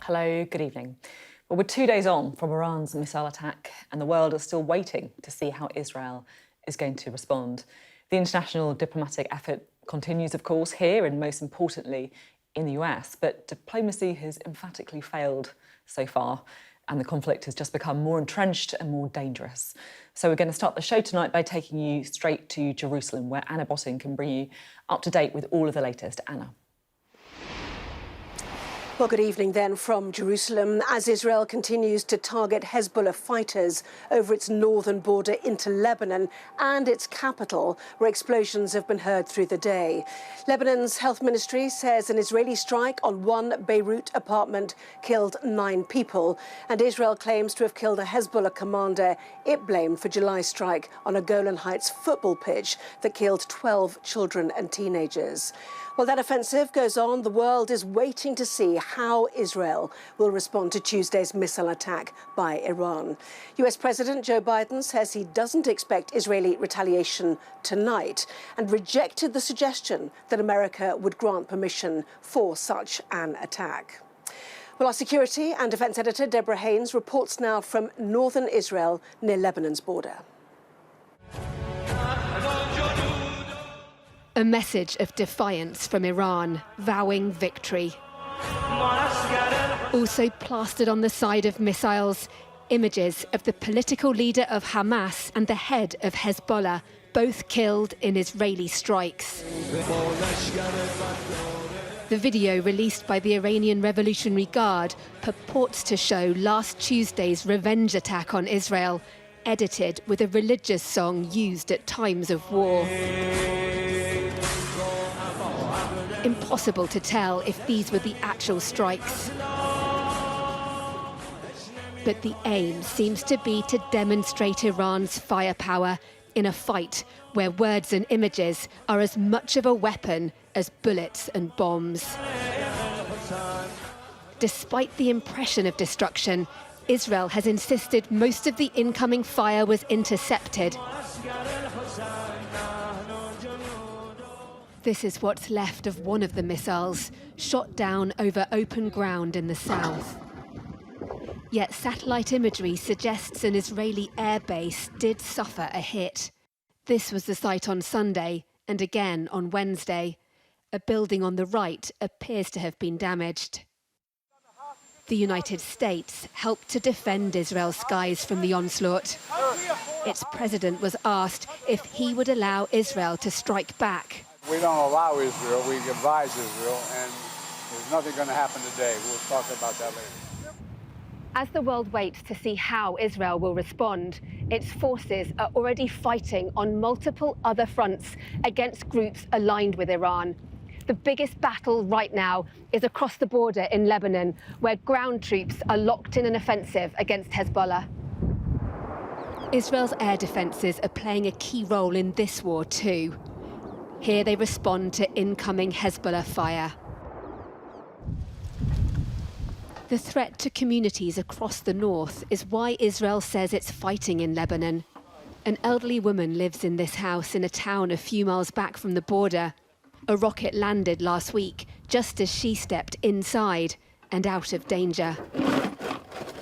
Hello, good evening. Well, we're 2 days on from Iran's missile attack, and the world is still waiting to see how Israel is going to respond. The international diplomatic effort continues, of course, here and most importantly in the US, but diplomacy has emphatically failed so far, and the conflict has just become more entrenched and more dangerous. So we're going to start the show tonight by taking you straight to Jerusalem, where Anna Botting can bring you up to date with all of the latest. Anna. Well, good evening then from Jerusalem. As Israel continues to target Hezbollah fighters over its northern border into Lebanon and its capital, where explosions have been heard through the day. Lebanon's health ministry says an Israeli strike on one Beirut apartment killed 9 people, and Israel claims to have killed a Hezbollah commander it blamed for July's strike on a Golan Heights football pitch that killed 12 children and teenagers. While that offensive goes on, the world is waiting to see how Israel will respond to Tuesday's missile attack by Iran. US President Joe Biden says he doesn't expect Israeli retaliation tonight and rejected the suggestion that America would grant permission for such an attack. Well, our security and defence editor Deborah Haynes reports now from northern Israel near Lebanon's border. A message of defiance from Iran, vowing victory. Also plastered on the side of missiles, images of the political leader of Hamas and the head of Hezbollah, both killed in Israeli strikes. The video released by the Iranian Revolutionary Guard purports to show last Tuesday's revenge attack on Israel, edited with a religious song used at times of war. Impossible to tell if these were the actual strikes. But the aim seems to be to demonstrate Iran's firepower in a fight where words and images are as much of a weapon as bullets and bombs. Despite the impression of destruction, Israel has insisted most of the incoming fire was intercepted. This is what's left of one of the missiles, shot down over open ground in the south. Yet satellite imagery suggests an Israeli airbase did suffer a hit. This was the site on Sunday, and again on Wednesday. A building on the right appears to have been damaged. The United States helped to defend Israel's skies from the onslaught. Its president was asked if he would allow Israel to strike back. We don't allow Israel, we advise Israel, and there's nothing going to happen today. We'll talk about that later. As the world waits to see how Israel will respond, its forces are already fighting on multiple other fronts against groups aligned with Iran. The biggest battle right now is across the border in Lebanon, where ground troops are locked in an offensive against Hezbollah. Israel's air defences are playing a key role in this war too. Here they respond to incoming Hezbollah fire. The threat to communities across the north is why Israel says it's fighting in Lebanon. An elderly woman lives in this house in a town a few miles back from the border. A rocket landed last week just as she stepped inside and out of danger.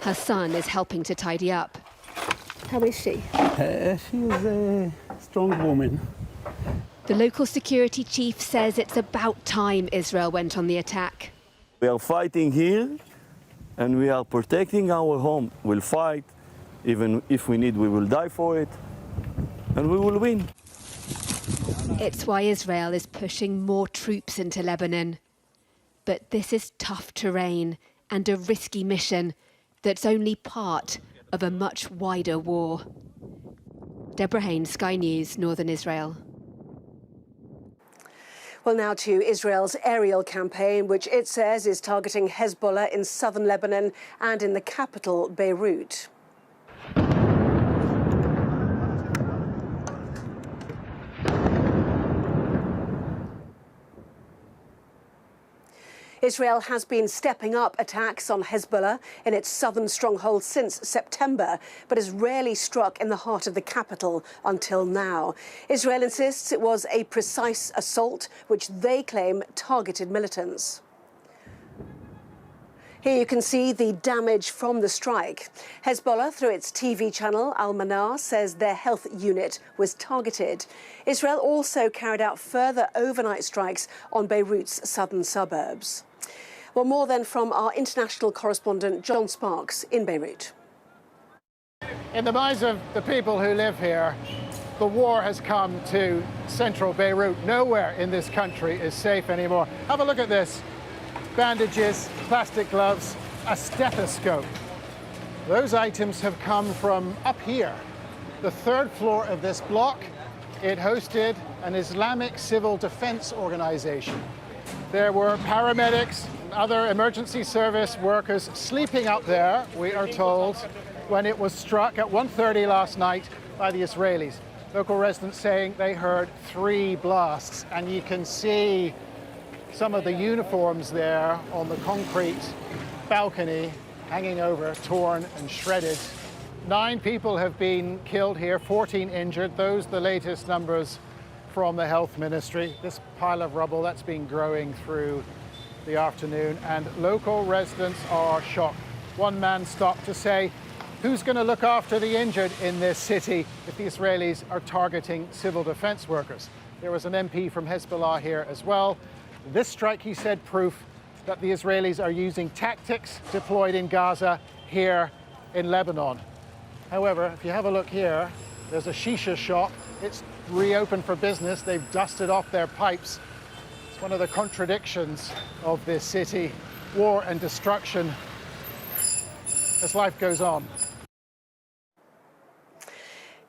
Her son is helping to tidy up. How is she? She is a strong woman. The local security chief says it's about time Israel went on the attack. We are fighting here and we are protecting our home. We'll fight, even if we need, we will die for it, and we will win. It's why Israel is pushing more troops into Lebanon. But this is tough terrain and a risky mission that's only part of a much wider war. Deborah Haynes, Sky News, Northern Israel. Well, now to Israel's aerial campaign, which it says is targeting Hezbollah in southern Lebanon and in the capital, Beirut. Israel has been stepping up attacks on Hezbollah in its southern stronghold since September, but has rarely struck in the heart of the capital until now. Israel insists it was a precise assault, which they claim targeted militants. Here you can see the damage from the strike. Hezbollah, through its TV channel Al Manar, says their health unit was targeted. Israel also carried out further overnight strikes on Beirut's southern suburbs. Well, more then from our international correspondent John Sparks in Beirut. In the minds of the people who live here, the war has come to central Beirut. Nowhere in this country is safe anymore. Have a look at this. Bandages, plastic gloves, a stethoscope. Those items have come from up here, the third floor of this block. It hosted an Islamic civil defense organization. There were paramedics and other emergency service workers sleeping up there, we are told, when it was struck at 1:30 last night by the Israelis. Local residents saying they heard 3 blasts, and you can see some of the uniforms there on the concrete balcony hanging over, torn and shredded. 9 people have been killed here, 14 injured. Those are the latest numbers from the health ministry. This pile of rubble, that's been growing through the afternoon, and local residents are shocked. One man stopped to say, who's going to look after the injured in this city if the Israelis are targeting civil defense workers? There was an MP from Hezbollah here as well. This strike, he said, proof that the Israelis are using tactics deployed in Gaza here in Lebanon. However, if you have a look here, there's a shisha shop. It's reopened for business. They've dusted off their pipes. It's one of the contradictions of this city. War and destruction as life goes on.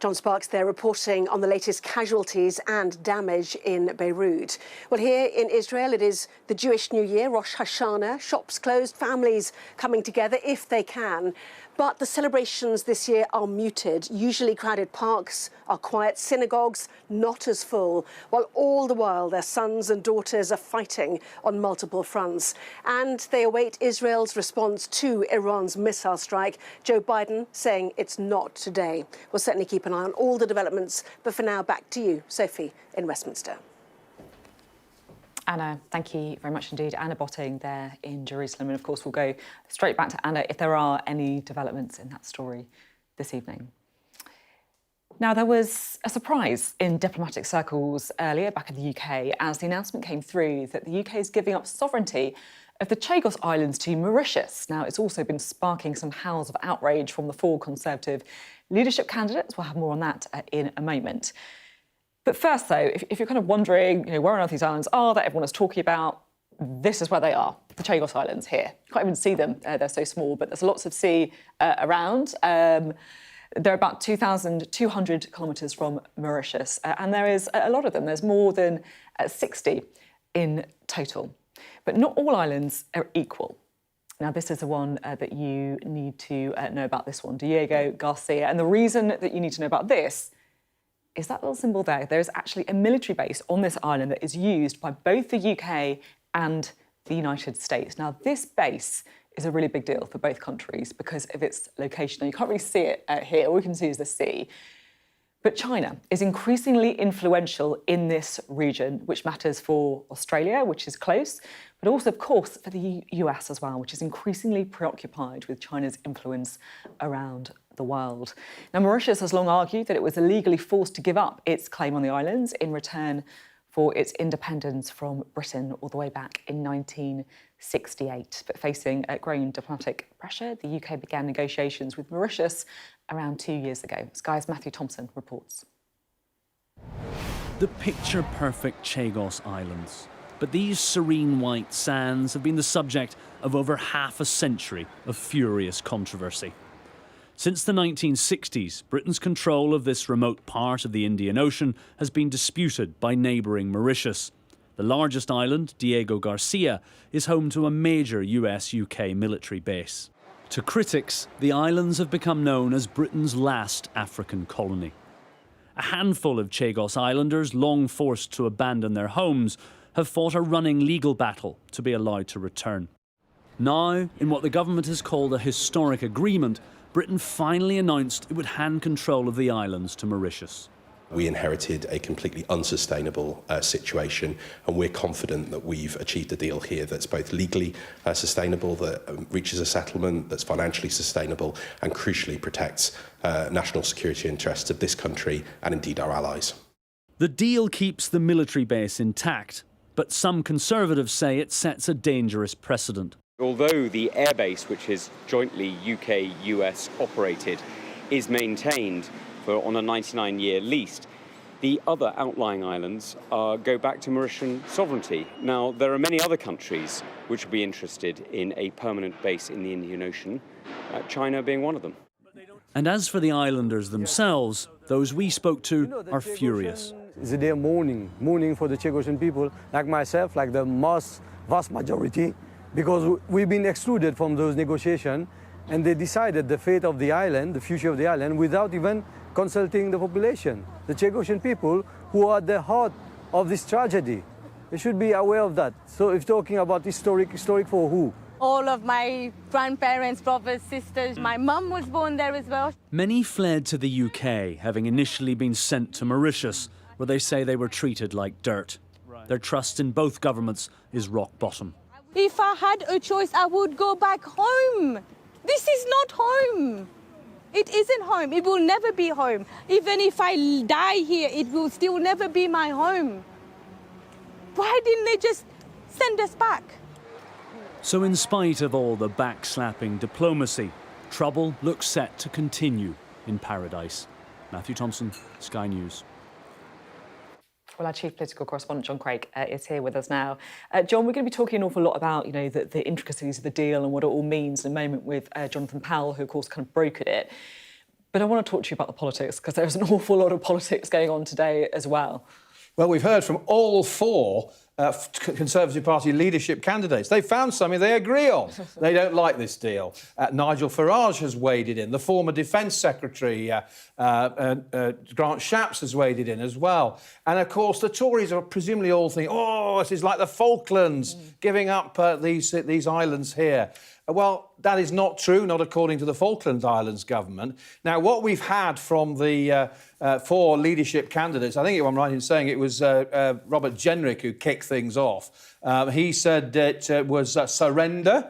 John Sparks there reporting on the latest casualties and damage in Beirut. Well, here in Israel, it is the Jewish New Year, Rosh Hashanah, shops closed, families coming together if they can. But the celebrations this year are muted. Usually crowded parks are quiet, synagogues not as full, while all the while their sons and daughters are fighting on multiple fronts. And they await Israel's response to Iran's missile strike. Joe Biden saying it's not today. We'll certainly keep an eye on all the developments. But for now, back to you, Sophie, in Westminster. Anna, thank you very much indeed. Anna Botting there in Jerusalem. And of course, we'll go straight back to Anna if there are any developments in that story this evening. Now, there was a surprise in diplomatic circles earlier back in the UK as the announcement came through that the UK is giving up sovereignty of the Chagos Islands to Mauritius. Now, it's also been sparking some howls of outrage from the 4 Conservative leadership candidates. We'll have more on that in a moment. But first, though, if you're kind of wondering, where on earth these islands are that everyone is talking about, this is where they are, the Chagos Islands here. You can't even see them, they're so small, but there's lots of sea around. They're about 2,200 kilometres from Mauritius, and there is a lot of them. There's more than 60 in total. But not all islands are equal. Now, this is the one that you need to know about, this one, Diego Garcia. And the reason that you need to know about this is that little symbol there. There is actually a military base on this island that is used by both the UK and the United States. Now, this base is a really big deal for both countries because of its location. Now, you can't really see it here. All we can see is the sea. But China is increasingly influential in this region, which matters for Australia, which is close, but also, of course, for the US as well, which is increasingly preoccupied with China's influence around the world. Now, Mauritius has long argued that it was illegally forced to give up its claim on the islands in return for its independence from Britain all the way back in 1968. But facing growing diplomatic pressure, the UK began negotiations with Mauritius around 2 years ago. Sky's Matthew Thompson reports. The picture-perfect Chagos Islands. But these serene white sands have been the subject of over half a century of furious controversy. Since the 1960s, Britain's control of this remote part of the Indian Ocean has been disputed by neighbouring Mauritius. The largest island, Diego Garcia, is home to a major US-UK military base. To critics, the islands have become known as Britain's last African colony. A handful of Chagos Islanders, long forced to abandon their homes, have fought a running legal battle to be allowed to return. Now, in what the government has called a historic agreement, Britain finally announced it would hand control of the islands to Mauritius. We inherited a completely unsustainable situation, and we're confident that we've achieved a deal here that's both legally sustainable, that reaches a settlement, that's financially sustainable, and crucially protects national security interests of this country and indeed our allies. The deal keeps the military base intact, but some Conservatives say it sets a dangerous precedent. Although the airbase, which is jointly UK-US operated, is maintained on a 99-year lease, the other outlying islands go back to Mauritian sovereignty. Now, there are many other countries which would be interested in a permanent base in the Indian Ocean, China being one of them. And as for the islanders themselves, those we spoke to are furious. It's a day of mourning for the Chagosian people, like myself, like the vast majority, because we've been excluded from those negotiations, and they decided the fate of the island, the future of the island, without even consulting the population, the Chagosian people, who are at the heart of this tragedy. They should be aware of that. So if talking about historic for who? All of my grandparents, brothers, sisters, my mum was born there as well. Many fled to the UK, having initially been sent to Mauritius, where they say they were treated like dirt. Their trust in both governments is rock bottom. If I had a choice, I would go back home. This is not home. It isn't home. It will never be home. Even if I die here, it will still never be my home. Why didn't they just send us back? So in spite of all the backslapping diplomacy, trouble looks set to continue in paradise. Matthew Thompson, Sky News. Well, our chief political correspondent, John Craig, is here with us now. John, we're going to be talking an awful lot about, the intricacies of the deal and what it all means in a moment with Jonathan Powell, who, of course, kind of brokered it. But I want to talk to you about the politics, because there's an awful lot of politics going on today as well. Well, we've heard from all four Conservative Party leadership candidates. They found something they agree on. They don't like this deal. Nigel Farage has waded in. The former Defence Secretary, Grant Shapps, has waded in as well. And, of course, the Tories are presumably all thinking, oh, this is like the Falklands, giving up these islands here. Well, that is not true, not according to the Falkland Islands government. Now, what we've had from the four leadership candidates, I think I'm right in saying it was Robert Jenrick who kicked things off. He said it was surrender.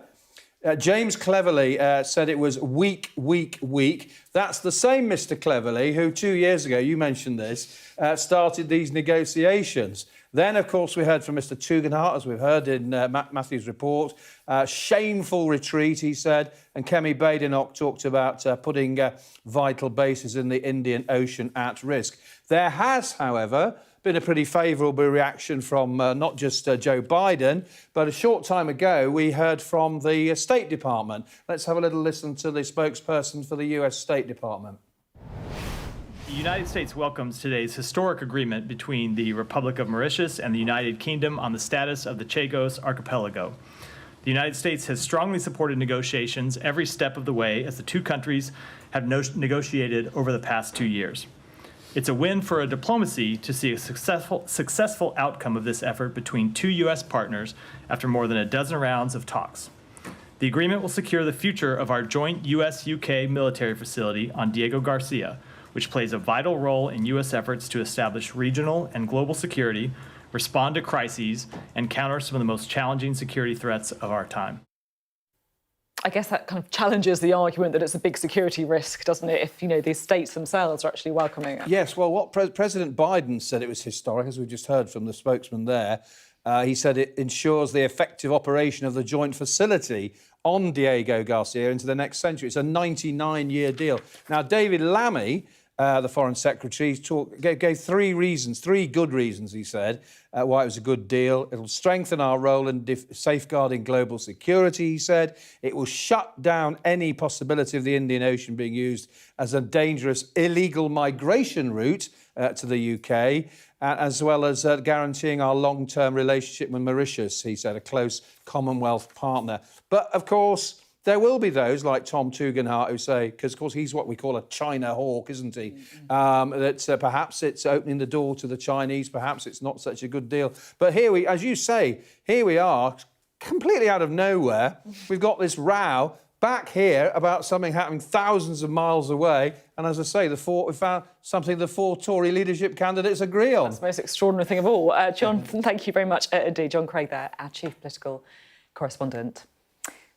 James Cleverly said it was weak. That's the same Mr Cleverly who 2 years ago, you mentioned this, started these negotiations. Then, of course, we heard from Mr Tugendhat, as we've heard in Matthew's report. Shameful retreat, he said. And Kemi Badenoch talked about putting vital bases in the Indian Ocean at risk. There has, however, been a pretty favourable reaction from not just Joe Biden, but a short time ago we heard from the State Department. Let's have a little listen to the spokesperson for the US State Department. The United States welcomes today's historic agreement between the Republic of Mauritius and the United Kingdom on the status of the Chagos Archipelago. The United States has strongly supported negotiations every step of the way as the two countries have negotiated over the past 2 years. It's a win for a diplomacy to see a successful outcome of this effort between two U.S. partners after more than a dozen rounds of talks. The agreement will secure the future of our joint U.S.-UK military facility on Diego Garcia, which plays a vital role in U.S. efforts to establish regional and global security, respond to crises, and counter some of the most challenging security threats of our time. I guess that kind of challenges the argument that it's a big security risk, doesn't it, if, these states themselves are actually welcoming it? Yes, well, what President Biden said it was historic, as we just heard from the spokesman there. He said it ensures the effective operation of the joint facility on Diego Garcia into the next century. It's a 99-year deal. Now, David Lammy, the Foreign Secretary, gave three good reasons, he said, why it was a good deal. It'll strengthen our role in safeguarding global security, he said. It will shut down any possibility of the Indian Ocean being used as a dangerous illegal migration route to the UK, as well as guaranteeing our long-term relationship with Mauritius, he said, a close Commonwealth partner. But, of course, there will be those like Tom Tugendhat who say, because, of course, he's what we call a China hawk, isn't he? That perhaps it's opening the door to the Chinese, perhaps it's not such a good deal. But as you say, here we are, completely out of nowhere. We've got this row back here about something happening thousands of miles away, And as I say, we found something the 4 Tory leadership candidates agree on. That's the most extraordinary thing of all. John, thank you very much indeed. John Craig there, our chief political correspondent.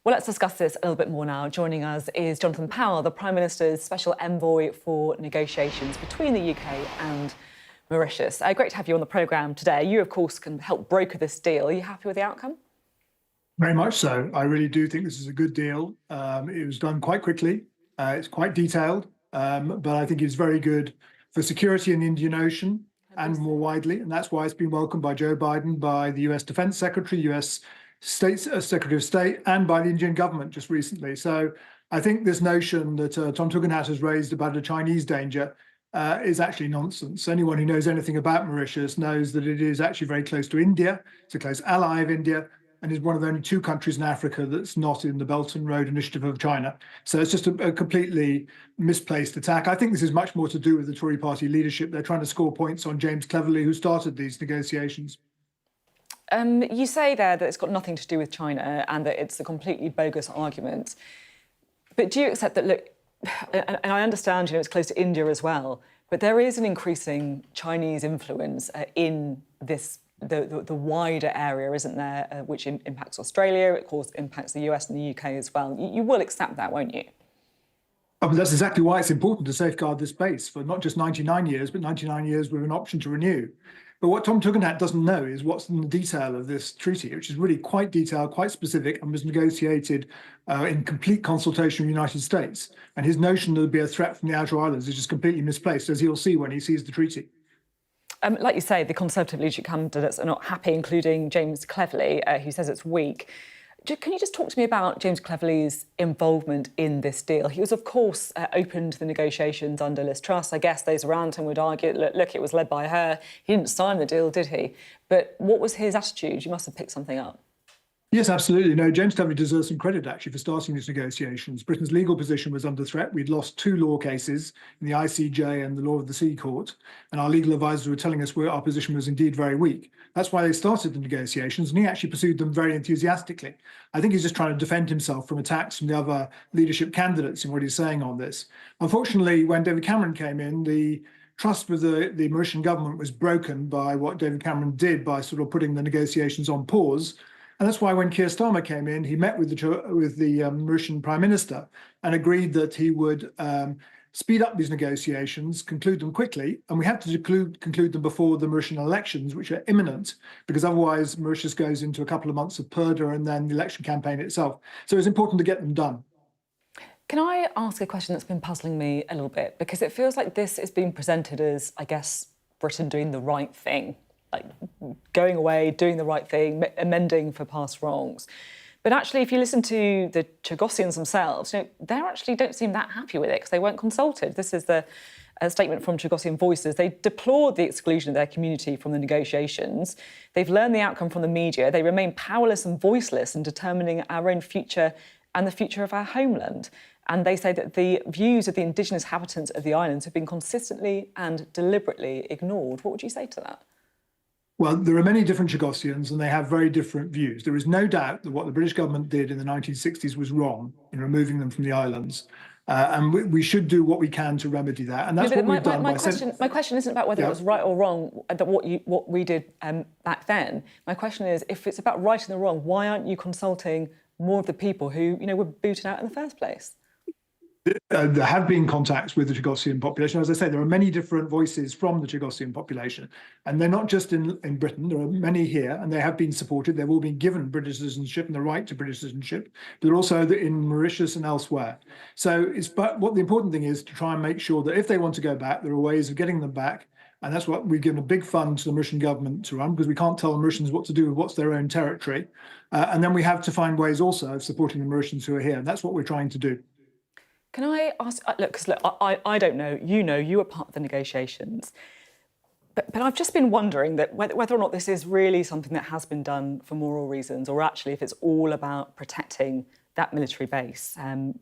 Well, let's discuss this a little bit more now. Joining us is Jonathan Powell, the Prime Minister's special envoy for negotiations between the UK and Mauritius. Great to have you on the programme today. You, of course, can help broker this deal. Are you happy with the outcome? Very much so. I really do think this is a good deal. It was done quite quickly. It's quite detailed, but I think it's very good for security in the Indian Ocean and more widely. And that's why it's been welcomed by Joe Biden, by the US Defense Secretary, US Secretary of State, and by the Indian government just recently. So I think this notion that Tom Tugendhat has raised about a Chinese danger is actually nonsense. Anyone who knows anything about Mauritius knows that it is actually very close to India. It's a close ally of India, and is one of the only 2 countries in Africa that's not in the Belt and Road Initiative of China. So it's just a completely misplaced attack. I think this is much more to do with the Tory party leadership. They're trying to score points on James Cleverly, who started these negotiations. You say there that it's got nothing to do with China and that it's a completely bogus argument. But do you accept that, look, and I understand, it's close to India as well, but there is an increasing Chinese influence in this the wider area, isn't there, which impacts Australia, of course, impacts the US and the UK as well. You will accept that, won't you? Oh, but that's exactly why it's important to safeguard this base for not just 99 years, but 99 years with an option to renew. But what Tom Tugendhat doesn't know is what's in the detail of this treaty, which is really quite detailed, quite specific, and was negotiated in complete consultation with the United States. And his notion that there'd be a threat from the outer islands is just completely misplaced, as he'll see when he sees the treaty. Like you say, the Conservative leadership candidates are not happy, including James Cleverly, who says it's weak. Can you just talk to me about James Cleverly's involvement in this deal? He was, of course, open to the negotiations under Liz Truss. I guess those around him would argue, look, it was led by her. He didn't sign the deal, did he? But what was his attitude? You must have picked something up. Yes, absolutely. No, James Cleverly deserves some credit, actually, for starting these negotiations. Britain's legal position was under threat. We'd lost 2 law cases in the ICJ and the Law of the Sea Court, and our legal advisors were telling us our position was indeed very weak. That's why they started the negotiations, and he actually pursued them very enthusiastically. I think he's just trying to defend himself from attacks from the other leadership candidates in what he's saying on this. Unfortunately, when David Cameron came in, the trust with the Mauritian government was broken by what David Cameron did by sort of putting the negotiations on pause. And that's why when Keir Starmer came in, he met with the Mauritian Prime Minister and agreed that he would speed up these negotiations, conclude them quickly, and we have to conclude them before the Mauritian elections, which are imminent, because otherwise Mauritius goes into a couple of months of purdah and then the election campaign itself. So it's important to get them done. Can I ask a question that's been puzzling me a little bit? Because it feels like this is being presented as, I guess, Britain doing the right thing, like going away, doing the right thing, amending for past wrongs. But actually, if you listen to the Chagosians themselves, they actually don't seem that happy with it because they weren't consulted. This is a statement from Chagosian Voices. They deplored the exclusion of their community from the negotiations. They've learned the outcome from the media. They remain powerless and voiceless in determining our own future and the future of our homeland. And they say that the views of the indigenous inhabitants of the islands have been consistently and deliberately ignored. What would you say to that? Well, there are many different Chagosians and they have very different views. There is no doubt that what the British government did in the 1960s was wrong in removing them from the islands. And we should do what we can to remedy that. And that's what we've done. My question isn't about whether it was right or wrong, that what we did back then. My question is, if it's about right and the wrong, why aren't you consulting more of the people who were booted out in the first place? There have been contacts with the Chagosian population. As I say, there are many different voices from the Chagosian population, and they're not just in Britain. There are many here, and they have been supported. They've all been given British citizenship and the right to British citizenship. They're also in Mauritius and elsewhere. So what the important thing is to try and make sure that if they want to go back, there are ways of getting them back. And that's what we've given a big fund to the Mauritian government to run, because we can't tell the Mauritians what to do with what's their own territory. And then we have to find ways also of supporting the Mauritians who are here. And that's what we're trying to do. Can I ask, because I don't know, you were part of the negotiations, but I've just been wondering that whether or not this is really something that has been done for moral reasons, or actually if it's all about protecting that military base.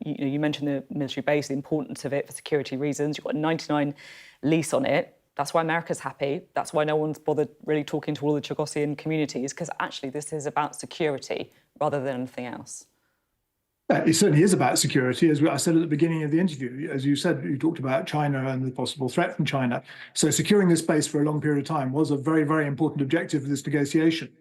You mentioned the military base, the importance of it for security reasons. You've got a 99 lease on it. That's why America's happy. That's why no one's bothered really talking to all the Chagosian communities, because actually this is about security rather than anything else. It certainly is about security, as I said at the beginning of the interview. As you said, you talked about China and the possible threat from China. So securing this space for a long period of time was a very, very important objective of this negotiation.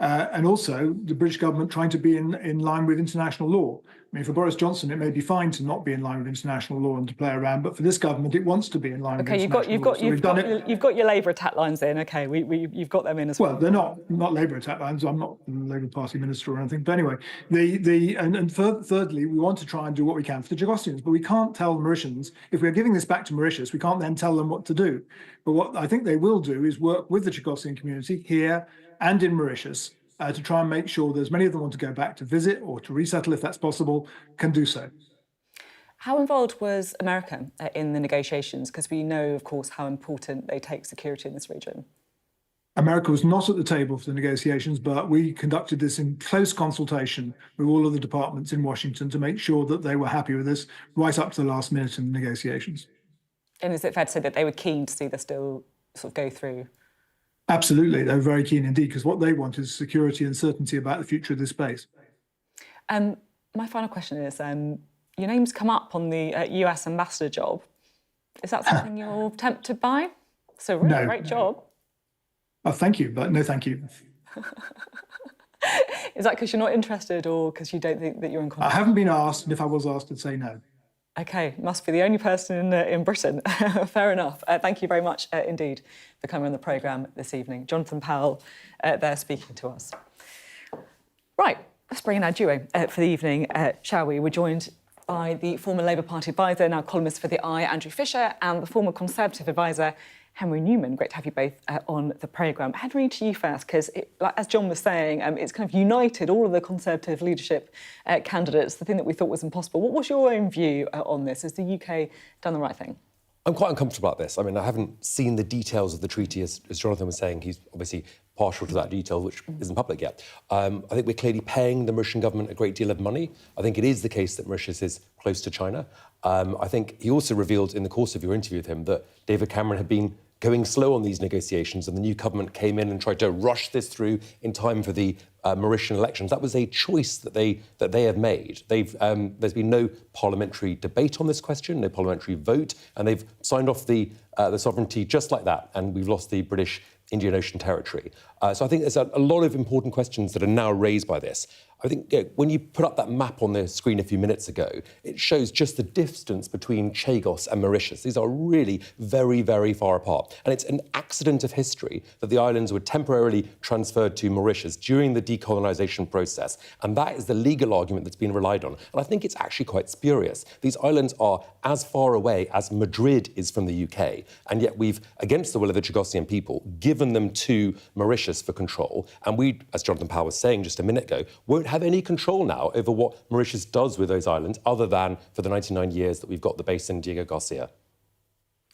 And also the British government trying to be in line with international law. I mean, for Boris Johnson, it may be fine to not be in line with international law and to play around, but for this government, it wants to be in line with international law. You've got your Labour attack lines in. OK, you've got them in as well. Well, they're not Labour attack lines. I'm not the Labour Party minister or anything. But anyway, thirdly, we want to try and do what we can for the Chagosians, but we can't tell Mauritians, if we're giving this back to Mauritius, we can't then tell them what to do. But what I think they will do is work with the Chagosian community here and in Mauritius to try and make sure that as many of them want to go back to visit or to resettle, if that's possible, can do so. How involved was America in the negotiations? Because we know, of course, how important they take security in this region. America was not at the table for the negotiations, but we conducted this in close consultation with all of the departments in Washington to make sure that they were happy with this right up to the last minute in the negotiations. And is it fair to say that they were keen to see this deal sort of go through? Absolutely, they're very keen indeed, because what they want is security and certainty about the future of this space. My final question is, your name's come up on the US ambassador job. Is that something you're tempted by? So really great job. Oh, thank you, but no thank you. Is that because you're not interested or because you don't think that you're in contact? I haven't been asked, and if I was asked, I'd say no. OK, must be the only person in Britain. Fair enough. Thank you very much indeed for coming on the programme this evening. Jonathan Powell there speaking to us. Right, let's bring in our duo for the evening, shall we? We're joined by the former Labour Party advisor, now columnist for The Eye, Andrew Fisher, and the former Conservative advisor, Henry Newman. Great to have you both on the programme. Henry, to you first, because as John was saying, it's kind of united all of the Conservative leadership candidates, the thing that we thought was impossible. What was your own view on this? Has the UK done the right thing? I'm quite uncomfortable about this. I mean, I haven't seen the details of the treaty, as Jonathan was saying. He's obviously partial to that detail, which isn't public yet. I think we're clearly paying the Mauritian government a great deal of money. I think it is the case that Mauritius is close to China. I think he also revealed in the course of your interview with him that David Cameron had been going slow on these negotiations, and the new government came in and tried to rush this through in time for the Mauritian elections. That was a choice that they have made. There's been no parliamentary debate on this question, no parliamentary vote, and they've signed off the sovereignty just like that, and we've lost the British Indian Ocean territory. So I think there's a lot of important questions that are now raised by this. I think when you put up that map on the screen a few minutes ago, it shows just the distance between Chagos and Mauritius. These are really very, very far apart. And it's an accident of history that the islands were temporarily transferred to Mauritius during the decolonisation process. And that is the legal argument that's been relied on. And I think it's actually quite spurious. These islands are as far away as Madrid is from the UK. And yet we've, against the will of the Chagosian people, given them to Mauritius for control. And we, as Jonathan Powell was saying just a minute ago, won't have any control now over what Mauritius does with those islands, other than for the 99 years that we've got the base in Diego Garcia.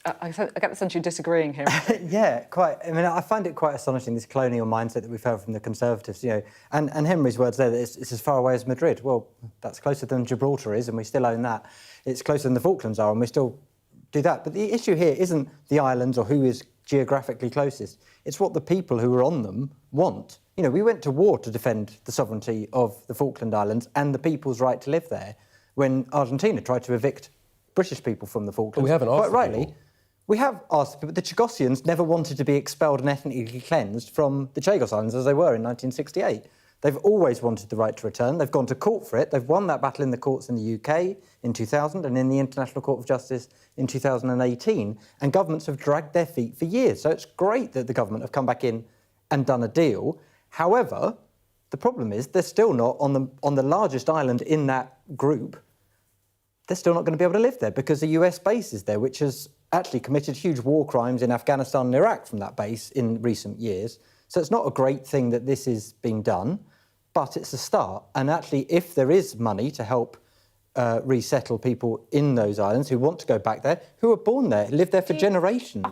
I get the sense you're disagreeing here. Yeah, quite. I mean, I find it quite astonishing, this colonial mindset that we've heard from the Conservatives, you know, and Henry's words there that it's as far away as Madrid. Well, that's closer than Gibraltar is, and we still own that. It's closer than the Falklands are, and we still do that. But the issue here isn't the islands or who is geographically closest. It's what the people who are on them want. You know, we went to war to defend the sovereignty of the Falkland Islands and the people's right to live there when Argentina tried to evict British people from the Falklands. But we haven't asked quite rightly. We have asked people, but the Chagosians never wanted to be expelled and ethnically cleansed from the Chagos Islands as they were in 1968. They've always wanted the right to return. They've gone to court for it. They've won that battle in the courts in the UK in 2000 and in the International Court of Justice in 2018. And governments have dragged their feet for years. So it's great that the government have come back in and done a deal. However, the problem is they're still not on the largest island in that group. They're still not going to be able to live there because the US base is there, which has actually committed huge war crimes in Afghanistan and Iraq from that base in recent years. So it's not a great thing that this is being done, but it's a start. And actually, if there is money to help resettle people in those islands who want to go back there, who are born there, live there for generations,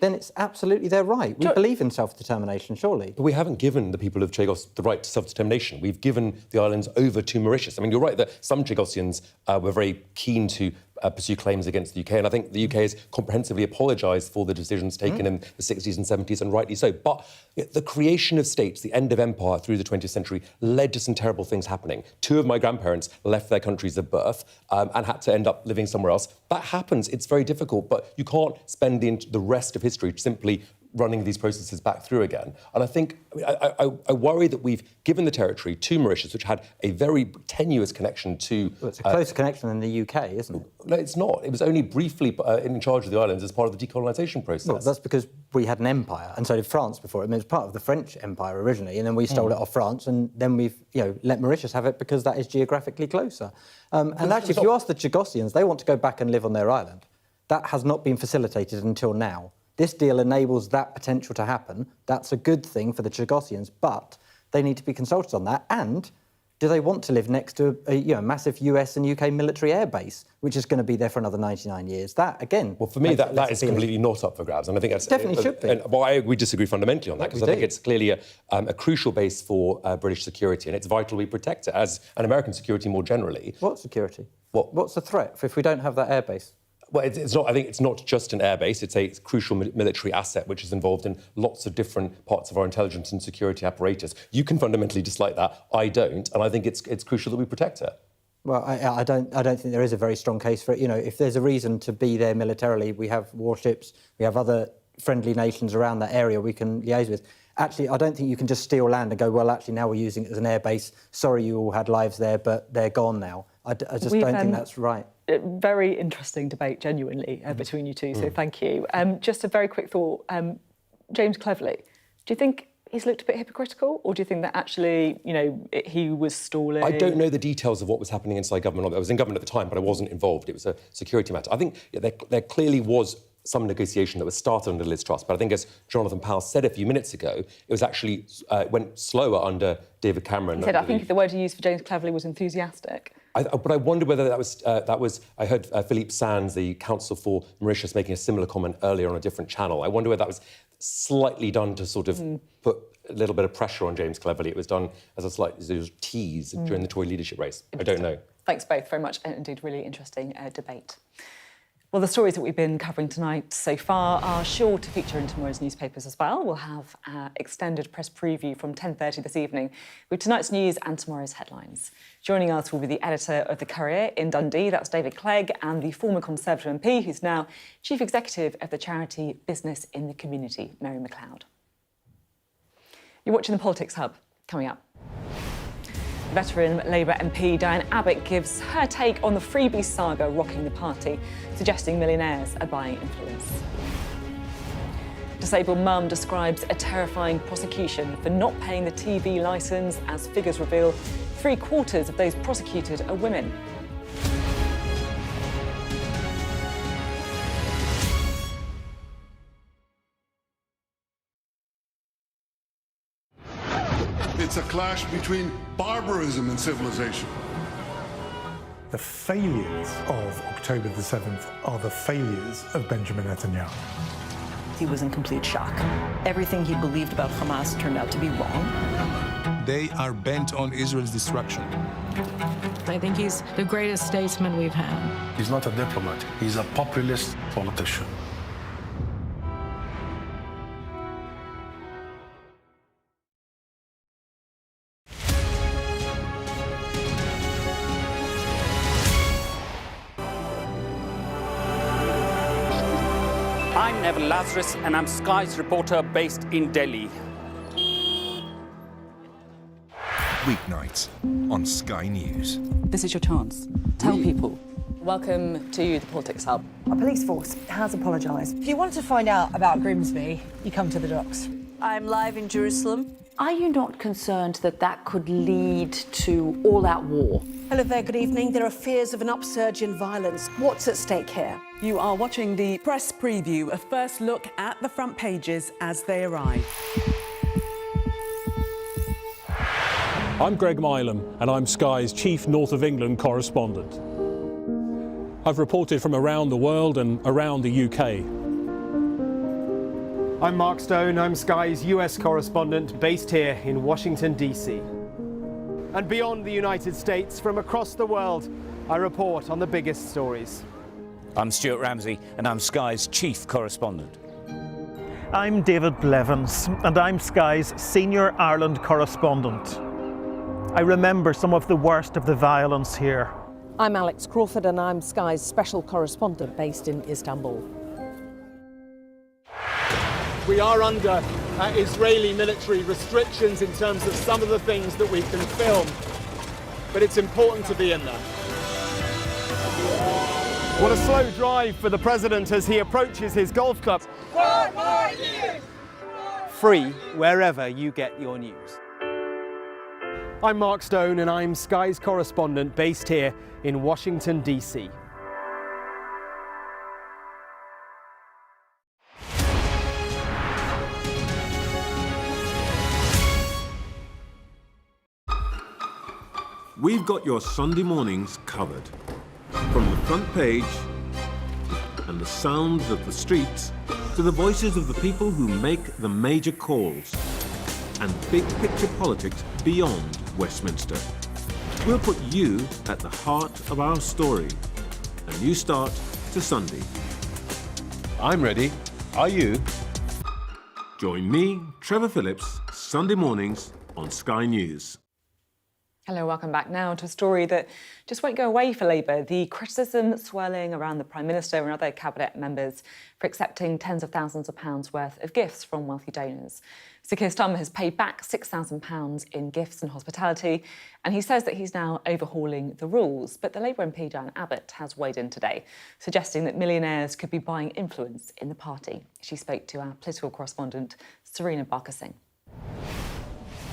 then it's absolutely their right. We believe in self-determination, surely. But we haven't given the people of Chagos the right to self-determination. We've given the islands over to Mauritius. I mean, you're right that some Chagosians were very keen to pursue claims against the UK. And I think the UK has comprehensively apologised for the decisions taken in the 60s and 70s, and rightly so. But the creation of states, the end of empire through the 20th century, led to some terrible things happening. 2 of my grandparents left their countries of birth and had to end up living somewhere else. That happens. It's very difficult, but you can't spend the rest of history simply running these processes back through again. And I think, I worry that we've given the territory to Mauritius, which had a very tenuous connection to... Well, it's a closer connection than the UK, isn't it? No, it's not. It was only briefly in charge of the islands as part of the decolonisation process. Well, that's because we had an empire, and so did France before. I mean, it was part of the French Empire originally, and then we stole it off France, and then we've, let Mauritius have it because that is geographically closer. And actually, if you ask the Chagosians, they want to go back and live on their island. That has not been facilitated until now. This deal enables that potential to happen. That's a good thing for the Chagosians, but they need to be consulted on that. And do they want to live next to a massive US and UK military air base, which is going to be there for another 99 years? That, again... Well, for me, that is completely not up for grabs. And I think that's... Definitely should be. We disagree fundamentally on that, because I think it's clearly a crucial base for British security, and it's vital we protect it, as an American security more generally. What security? What's the threat if we don't have that air base? Well, it's not. I think it's not just an airbase. It's a crucial military asset which is involved in lots of different parts of our intelligence and security apparatus. You can fundamentally dislike that. I don't, and I think it's crucial that we protect it. Well, I don't think there is a very strong case for it. If there's a reason to be there militarily, we have warships, we have other friendly nations around that area we can liaise with. Actually, I don't think you can just steal land and go, well, actually, now we're using it as an airbase. Sorry, you all had lives there, but they're gone now. I just don't think that's right. Very interesting debate, genuinely, between you two, so thank you. Just a very quick thought. James Cleverly, do you think he's looked a bit hypocritical, or do you think that actually, he was stalling? I don't know the details of what was happening inside government. I was in government at the time, but I wasn't involved. It was a security matter. I think there clearly was some negotiation that was started under Liz Truss, but I think, as Jonathan Powell said a few minutes ago, it was actually went slower under David Cameron. He said, I think the word he used for James Cleverly was enthusiastic. But I wonder whether that was. I heard Philippe Sands, the counsel for Mauritius, making a similar comment earlier on a different channel. I wonder whether that was slightly done to sort of put a little bit of pressure on James Cleverly. It was done as a slight tease during the Tory leadership race. I don't know. Thanks both very much, and indeed really interesting debate. Well, the stories that we've been covering tonight so far are sure to feature in tomorrow's newspapers as well. We'll have an extended press preview from 10:30 this evening with tonight's news and tomorrow's headlines. Joining us will be the editor of The Courier in Dundee, that's David Clegg, and the former Conservative MP who's now Chief Executive of the charity Business in the Community, Mary McLeod. You're watching the Politics Hub, coming up. Veteran Labour MP Diane Abbott gives her take on the freebies saga rocking the party, suggesting millionaires are buying influence. Disabled mum describes a terrifying prosecution for not paying the TV licence, as figures reveal 3/4 of those prosecuted are women. It's a clash between barbarism and civilization. The failures of October the 7th are the failures of Benjamin Netanyahu. He was in complete shock. Everything he believed about Hamas turned out to be wrong. They are bent on Israel's destruction. I think he's the greatest statesman we've had. He's not a diplomat. He's a populist politician. I'm Neville Lazarus, and I'm Sky's reporter based in Delhi. Weeknights on Sky News. This is your chance. Tell people. Welcome to the Politics Hub. Our police force has apologised. If you want to find out about Grimsby, you come to the docks. I'm live in Jerusalem. Are you not concerned that that could lead to all-out war? Hello there, good evening. There are fears of an upsurge in violence. What's at stake here? You are watching the press preview, a first look at the front pages as they arrive. I'm Greg Milam, and I'm Sky's chief North of England correspondent. I've reported from around the world and around the UK. I'm Mark Stone, I'm Sky's US correspondent based here in Washington, DC. And beyond the United States, from across the world, I report on the biggest stories. I'm Stuart Ramsey, and I'm Sky's chief correspondent. I'm David Blevins, and I'm Sky's senior Ireland correspondent. I remember some of the worst of the violence here. I'm Alex Crawford and I'm Sky's special correspondent based in Istanbul. We are under Israeli military restrictions in terms of some of the things that we can film, but it's important to be in there. What a slow drive for the president as he approaches his golf club. 4 more years! Free wherever you get your news. I'm Mark Stone and I'm Sky's correspondent based here in Washington, DC. We've got your Sunday mornings covered. From the front page and the sounds of the streets to the voices of the people who make the major calls and big picture politics beyond Westminster. We'll put you at the heart of our story. A new start to Sunday. I'm ready. Are you? Join me, Trevor Phillips, Sunday mornings on Sky News. Hello, welcome back now to a story that just won't go away for Labour. The criticism swirling around the Prime Minister and other cabinet members for accepting tens of thousands of pounds worth of gifts from wealthy donors. Sir Keir Starmer has paid back £6,000 in gifts and hospitality, and he says that he's now overhauling the rules. But the Labour MP Diane Abbott has weighed in today, suggesting that millionaires could be buying influence in the party. She spoke to our political correspondent, Serena Barker-Singh.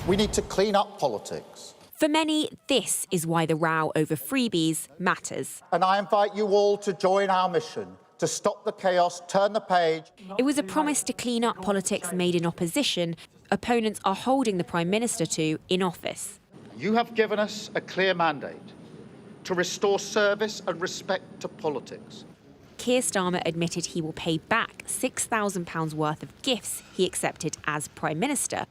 We need to clean up politics. For many, this is why the row over freebies matters. And I invite you all to join our mission to stop the chaos, turn the page. It was a promise to clean up politics made in opposition. Opponents are holding the Prime Minister to in office. You have given us a clear mandate to restore service and respect to politics. Keir Starmer admitted he will pay back £6,000 worth of gifts he accepted as Prime Minister.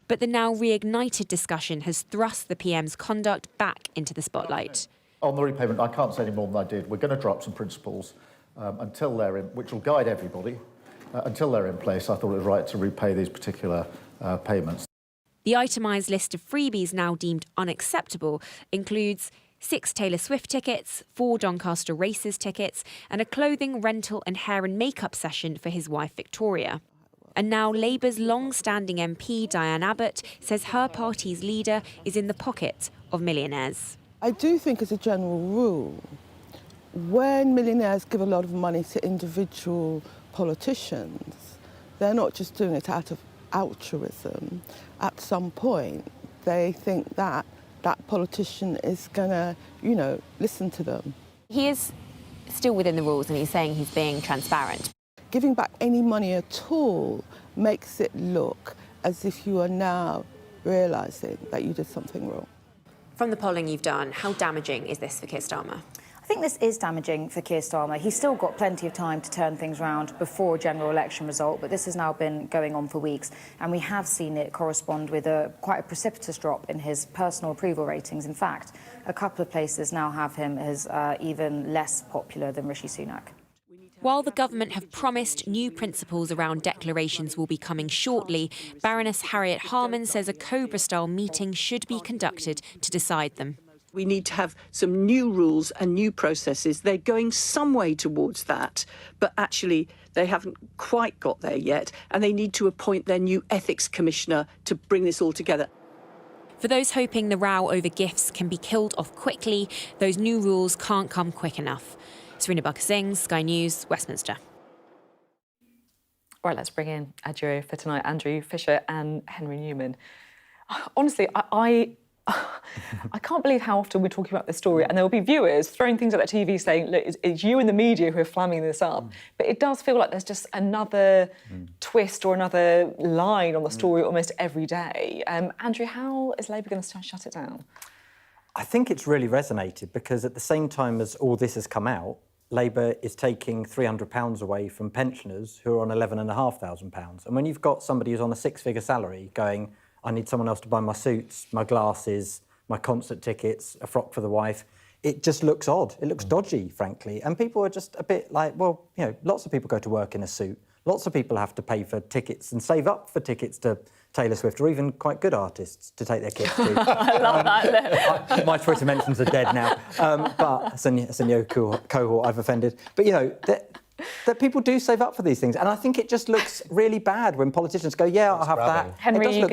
But the now reignited discussion has thrust the PM's conduct back into the spotlight. On the repayment, I can't say any more than I did. We're going to drop some principles until they're in, which will guide everybody. Until they're in place, I thought it was right to repay these particular payments. The itemised list of freebies now deemed unacceptable includes 6 Taylor Swift tickets, 4 Doncaster Races tickets, and a clothing, rental and hair and makeup session for his wife Victoria. And now Labour's long-standing MP Diane Abbott says her party's leader is in the pocket of millionaires. I do think as a general rule, when millionaires give a lot of money to individual politicians, they're not just doing it out of altruism. At some point, they think that that politician is going to, listen to them. He is still within the rules and he's saying he's being transparent. Giving back any money at all makes it look as if you are now realising that you did something wrong. From the polling you've done, how damaging is this for Keir Starmer? I think this is damaging for Keir Starmer. He's still got plenty of time to turn things around before a general election result, but this has now been going on for weeks, and we have seen it correspond with quite a precipitous drop in his personal approval ratings. In fact, a couple of places now have him as even less popular than Rishi Sunak. While the government have promised new principles around declarations will be coming shortly, Baroness Harriet Harman says a Cobra-style meeting should be conducted to decide them. We need to have some new rules and new processes. They're going some way towards that, but actually they haven't quite got there yet, and they need to appoint their new ethics commissioner to bring this all together. For those hoping the row over gifts can be killed off quickly, those new rules can't come quick enough. Serena Barker-Singh, Sky News, Westminster. Right, let's bring in a duo for tonight, Andrew Fisher and Henry Newman. Honestly, I can't believe how often we're talking about this story, and there will be viewers throwing things at the TV saying, look, it's you and the media who are flamming this up. But it does feel like there's just another twist or another line on the story almost every day. Andrew, how is Labour going to shut it down? I think it's really resonated because at the same time as all this has come out, Labour is taking £300 away from pensioners who are on £11,500. And when you've got somebody who's on a 6-figure salary going, I need someone else to buy my suits, my glasses, my concert tickets, a frock for the wife, it just looks odd. It looks dodgy, frankly. And people are just a bit like, well, lots of people go to work in a suit. Lots of people have to pay for tickets and save up for tickets to Taylor Swift, or even quite good artists to take their kids to. I love that. My Twitter mentions are dead now, but it's a new cohort I've offended. But, that people do save up for these things. And I think it just looks really bad when politicians go, yeah, I'll have that. Henry, are you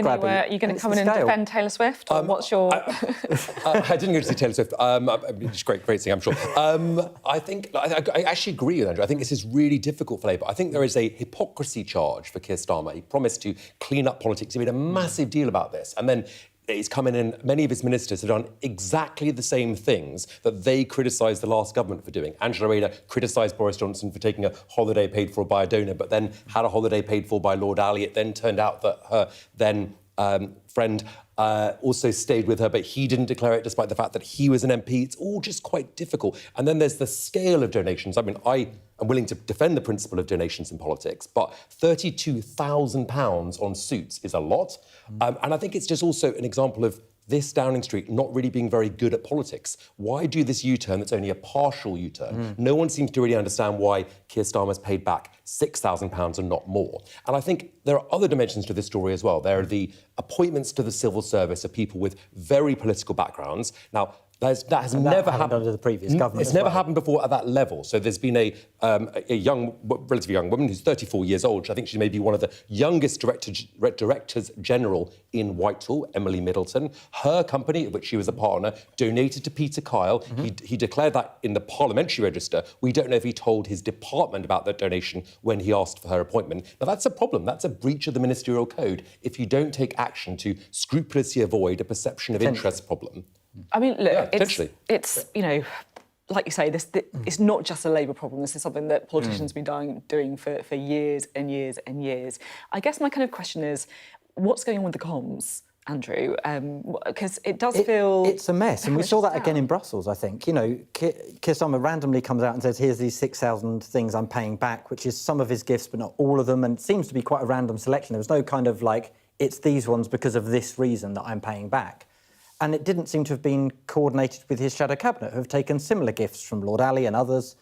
going to come in and defend Taylor Swift? Or what's your... I didn't go to see Taylor Swift. It's great thing, I'm sure. I think, I actually agree with Andrew. I think this is really difficult for Labour. I think there is a hypocrisy charge for Keir Starmer. He promised to clean up politics. He made a massive deal about this. And then he's come in and many of his ministers have done exactly the same things that they criticised the last government for doing. Angela Rayner criticised Boris Johnson for taking a holiday paid for by a donor, but then had a holiday paid for by Lord Ali. It then turned out that her then friend also stayed with her, but he didn't declare it despite the fact that he was an MP. It's all just quite difficult. And then there's the scale of donations. I mean, I am willing to defend the principle of donations in politics, but £32,000 on suits is a lot. And I think it's just also an example of this Downing Street not really being very good at politics. Why do this U-turn that's only a partial U-turn? No one seems to really understand why Keir Starmer's paid back £6,000 and not more. And I think there are other dimensions to this story as well. There are the appointments to the civil service of people with very political backgrounds. Now, that has never happened under the previous government. It's never happened before at that level. So there's been a relatively young woman who's 34 years old. I think she may be one of the youngest directors general in Whitehall, Emily Middleton. Her company, of which she was a partner, donated to Peter Kyle. He declared that in the parliamentary register. We don't know if he told his department about that donation when he asked for her appointment. Now, that's a problem. That's a breach of the ministerial code if you don't take action to scrupulously avoid a perception of interest problem. I mean, look, it's like you say, it's not just a Labour problem. This is something that politicians have been doing for years and years and years. I guess my kind of question is, what's going on with the comms, Andrew? Because it does feel... It's a mess, and we saw that again in Brussels, I think. Keir Starmer randomly comes out and says, here's these 6,000 things I'm paying back, which is some of his gifts, but not all of them, and it seems to be quite a random selection. There was no kind of, it's these ones because of this reason that I'm paying back. And it didn't seem to have been coordinated with his shadow cabinet, who have taken similar gifts from Lord Ali and others,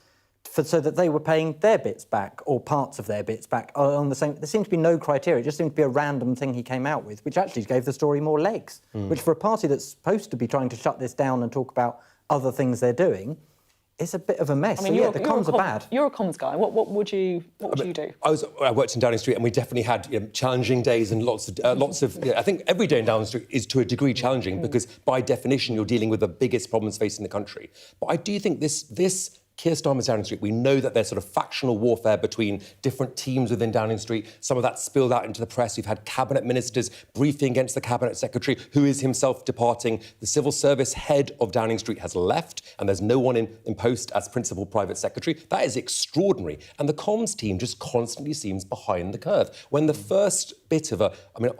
so that they were paying their bits back, or parts of their bits back, on the same... There seemed to be no criteria. It just seemed to be a random thing he came out with, which actually gave the story more legs, which for a party that's supposed to be trying to shut this down and talk about other things they're doing, it's a bit of a mess. I mean, the comms are bad. You're a comms guy. What would you do? I worked in Downing Street, and we definitely had challenging days and lots of. I think every day in Downing Street is to a degree challenging because, by definition, you're dealing with the biggest problems facing the country. But I do think this Keir Starmer's Downing Street, we know that there's sort of factional warfare between different teams within Downing Street. Some of that spilled out into the press. We've had cabinet ministers briefing against the cabinet secretary, who is himself departing. The civil service head of Downing Street has left, and there's no one in post as principal private secretary. That is extraordinary. And the comms team just constantly seems behind the curve. When the first bit of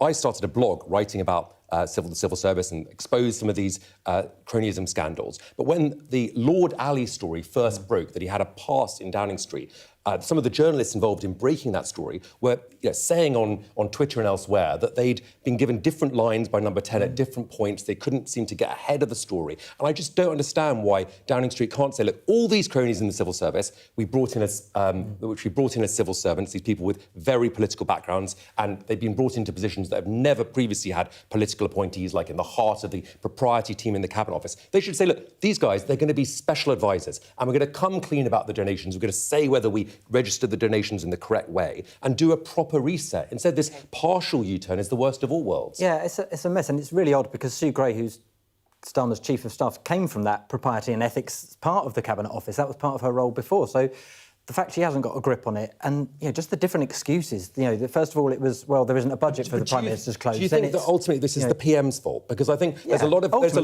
I started a blog writing about the civil service and exposed some of these cronyism scandals. But when the Lord Ali story first broke, that he had a past in Downing Street, some of the journalists involved in breaking that story were saying on Twitter and elsewhere that they'd been given different lines by Number 10 at different points. They couldn't seem to get ahead of the story. And I just don't understand why Downing Street can't say, look, all these cronies in the civil service, we brought in as civil servants, these people with very political backgrounds, and they've been brought into positions that have never previously had political appointees, like in the heart of the propriety team in the Cabinet Office. They should say, look, these guys, they're going to be special advisors, and we're going to come clean about the donations. We're going to say whether we register the donations in the correct way and do a proper reset. Instead, this partial U-turn is the worst of all worlds. Yeah, it's a mess, and it's really odd because Sue Gray, who's Starmer's chief of staff, came from that propriety and ethics part of the Cabinet Office. That was part of her role before. So the fact she hasn't got a grip on it, and just the different excuses. First of all, it was, well, there isn't a budget for the Prime Minister's clothes. Do you think that ultimately this is the PM's fault? Because I think there's a lot of focus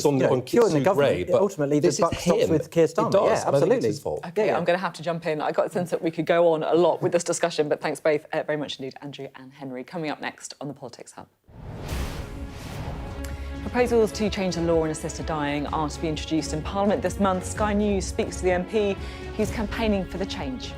on Sue Gray, but ultimately the buck stops with Keir Starmer. It does, yeah, absolutely. It's his fault. OK, I'm going to have to jump in. I got the sense that we could go on a lot with this discussion, but thanks both very much indeed, Andrew and Henry. Coming up next on the Politics Hub. Proposals to change the law on assisted dying are to be introduced in Parliament this month. Sky News speaks to the MP who's campaigning for the change.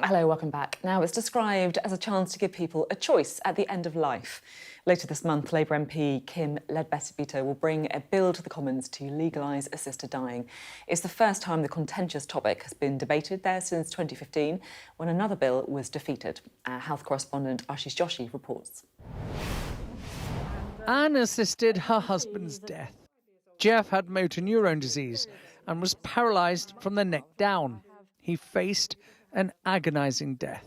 Hello, welcome back. Now, it's described as a chance to give people a choice at the end of life. Later this month, Labour MP Kim Ledbetter will bring a bill to the Commons to legalise assisted dying. It's the first time the contentious topic has been debated there since 2015, when another bill was defeated. Our health correspondent Ashish Joshi reports. Anne assisted her husband's death. Jeff had motor neurone disease and was paralysed from the neck down. He faced an agonising death.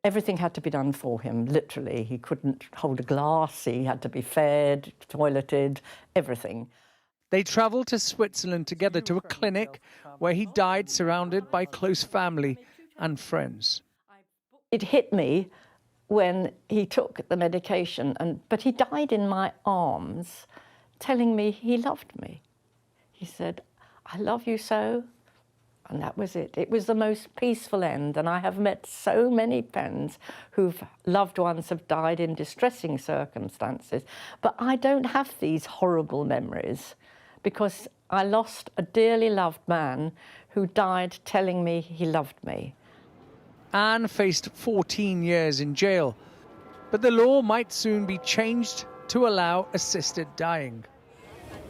Everything had to be done for him, literally. He couldn't hold a glass, he had to be fed, toileted, everything. They travelled to Switzerland together to a clinic where he died surrounded by close family and friends. It hit me when he took the medication, but he died in my arms, telling me he loved me. He said, "I love you so." And that was it. It was the most peaceful end. And I have met so many friends whose loved ones have died in distressing circumstances. But I don't have these horrible memories because I lost a dearly loved man who died telling me he loved me. Anne faced 14 years in jail, but the law might soon be changed to allow assisted dying.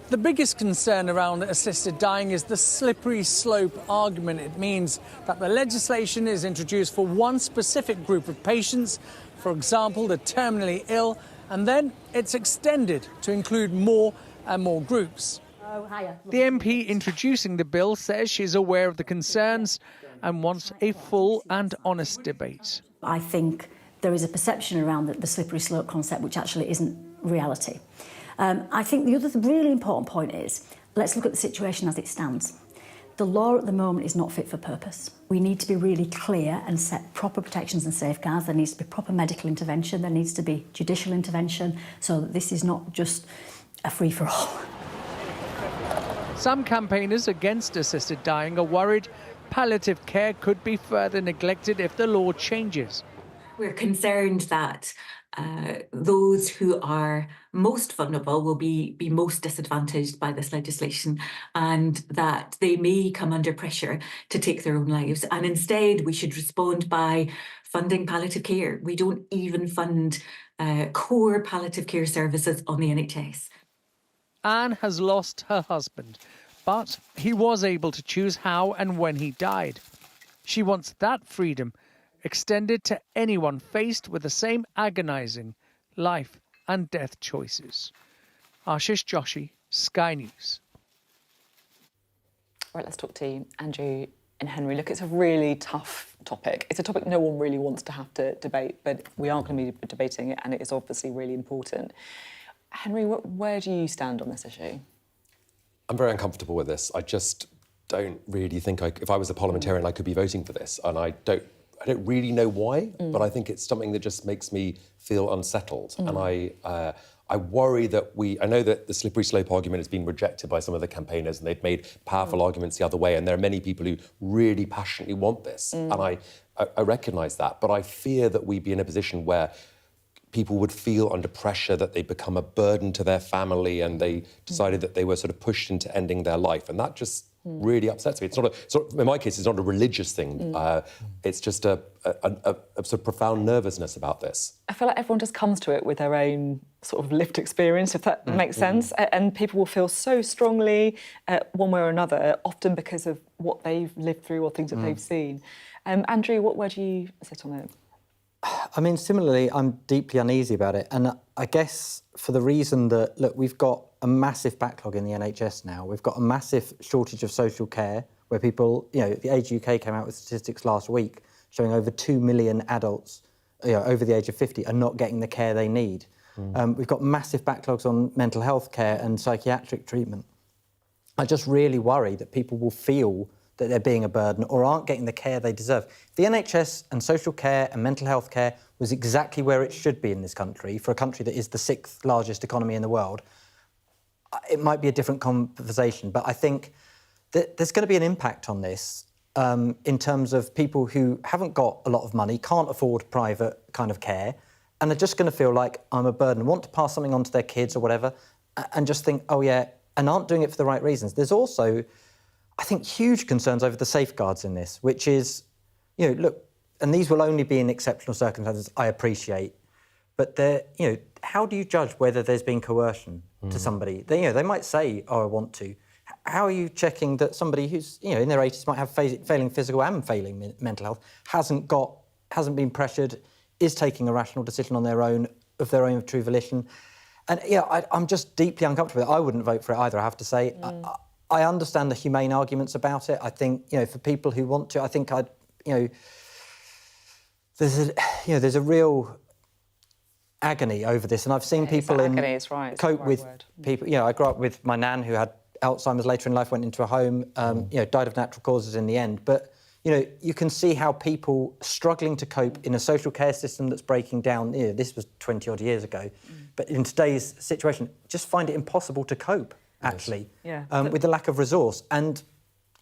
The biggest concern around assisted dying is the slippery slope argument. It means that the legislation is introduced for one specific group of patients, for example, the terminally ill, and then it's extended to include more and more groups. The MP introducing the bill says she's aware of the concerns and wants a full and honest debate. I think there is a perception around the slippery slope concept which actually isn't reality. I think the other really important point is, let's look at the situation as it stands. The law at the moment is not fit for purpose. We need to be really clear and set proper protections and safeguards. There needs to be proper medical intervention. There needs to be judicial intervention so that this is not just a free-for-all. Some campaigners against assisted dying are worried palliative care could be further neglected if the law changes. We're concerned that those who are most vulnerable will be most disadvantaged by this legislation, and that they may come under pressure to take their own lives. And instead, we should respond by funding palliative care. We don't even fund core palliative care services on the NHS. Anne has lost her husband, but he was able to choose how and when he died. She wants that freedom extended to anyone faced with the same agonising life and death choices. Ashish Joshi, Sky News. Right, let's talk to Andrew and Henry. Look, it's a really tough topic. It's a topic no one really wants to have to debate, but we are going to be debating it, and it is obviously really important. Henry, where do you stand on this issue? I'm very uncomfortable with this. I just don't really think if I was a parliamentarian, I could be voting for this, and I don't really know why, but I think it's something that just makes me feel unsettled. And I worry that I know that the slippery slope argument has been rejected by some of the campaigners, and they've made powerful arguments the other way, and there are many people who really passionately want this, and I recognise that, but I fear that we'd be in a position where people would feel under pressure, that they become a burden to their family, and they decided that they were sort of pushed into ending their life, and that just really upsets me. It's not in my case, it's not a religious thing. It's just a sort of profound nervousness about this. I feel like everyone just comes to it with their own sort of lived experience, if that makes sense. And people will feel so strongly one way or another, often because of what they've lived through or things that they've seen. Andrew, where do you sit on it? I mean, similarly, I'm deeply uneasy about it. And I guess for the reason that, look, we've got a massive backlog in the NHS now. We've got a massive shortage of social care where people, the Age UK came out with statistics last week showing over 2 million adults, over the age of 50 are not getting the care they need. We've got massive backlogs on mental health care and psychiatric treatment. I just really worry that people will feel that they're being a burden or aren't getting the care they deserve. If the NHS and social care and mental health care was exactly where it should be in this country, for a country that is the 6th largest economy in the world, it might be a different conversation. But I think that there's going to be an impact on this in terms of people who haven't got a lot of money, can't afford private kind of care, and are just going to feel like I'm a burden, want to pass something on to their kids or whatever, and just think, oh yeah, and aren't doing it for the right reasons. There's also, I think, huge concerns over the safeguards in this, which is, look, and these will only be in exceptional circumstances, I appreciate, but how do you judge whether there's been coercion to somebody? They might say, "Oh, I want to." How are you checking that somebody who's in their 80s might have failing physical and failing mental health hasn't been pressured, is taking a rational decision on their own of true volition? And I'm just deeply uncomfortable with it. I wouldn't vote for it either, I have to say. I understand the humane arguments about it. I think for people who want to, I think there's a real agony over this, and I've seen people cope with people. I grew up with my nan who had Alzheimer's later in life, went into a home, died of natural causes in the end. But you can see how people struggling to cope in a social care system that's breaking down. This was 20 odd years ago, but in today's situation, just find it impossible to cope. Actually, with the lack of resource, and